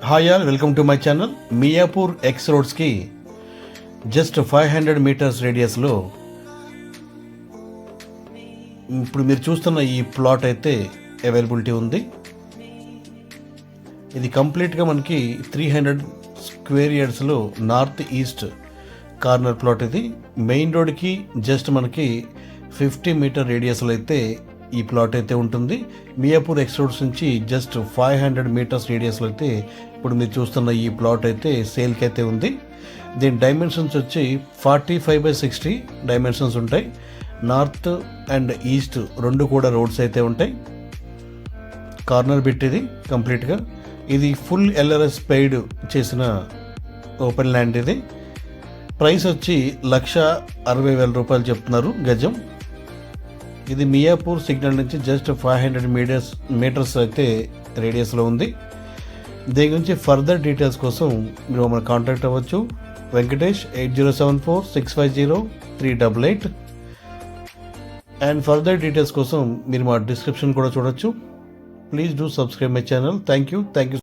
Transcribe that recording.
Hi all, welcome to my channel. Miyapur X రోడ్స్కి just 500 metres రేడియస్లో ఇప్పుడు మీరు చూస్తున్న ఈ ప్లాట్ అయితే అవైలబిలిటీ ఉంది. ఇది కంప్లీట్గా మనకి 300 స్క్వేర్ యార్డ్స్లో నార్త్ ఈస్ట్ కార్నర్ ప్లాట్. ఇది మెయిన్ రోడ్కి జస్ట్ మనకి 50 మీటర్ రేడియస్లో అయితే ఈ ప్లాట్ అయితే ఉంటుంది. మియాపూర్ ఎక్స్ రోడ్స్ నుంచి జస్ట్ 500 మీటర్స్ రేడియస్లో అయితే ఇప్పుడు మీరు చూస్తున్న ఈ ప్లాట్ అయితే సేల్కి అయితే ఉంది. దీని డైమెన్షన్స్ వచ్చి 45/60 డైమెన్షన్స్ ఉంటాయి. నార్త్ అండ్ ఈస్ట్ రెండు కూడా రోడ్స్ అయితే ఉంటాయి. కార్నర్ బిట్ ఇది కంప్లీట్గా. ఇది ఫుల్ ఎల్ఆర్ఎస్ పెయిడ్ చేసిన ఓపెన్ ల్యాండ్. ఇది ప్రైస్ వచ్చి 1,60,000 రూపాయలు చెప్తున్నారు గజం. ఇది మియాపూర్ సిగ్నల్ నుంచి జస్ట్ 500 మీటర్స్ అయితే రేడియస్లో ఉంది. దీని గురించి ఫర్దర్ డీటెయిల్స్ కోసం మీరు మమ్మల్ని కాంటాక్ట్ అవ్వచ్చు. వెంకటేష్ 8074-650-388. అండ్ ఫర్దర్ డీటెయిల్స్ కోసం మీరు మా డిస్క్రిప్షన్ కూడా చూడొచ్చు. Please do subscribe my channel. Thank you.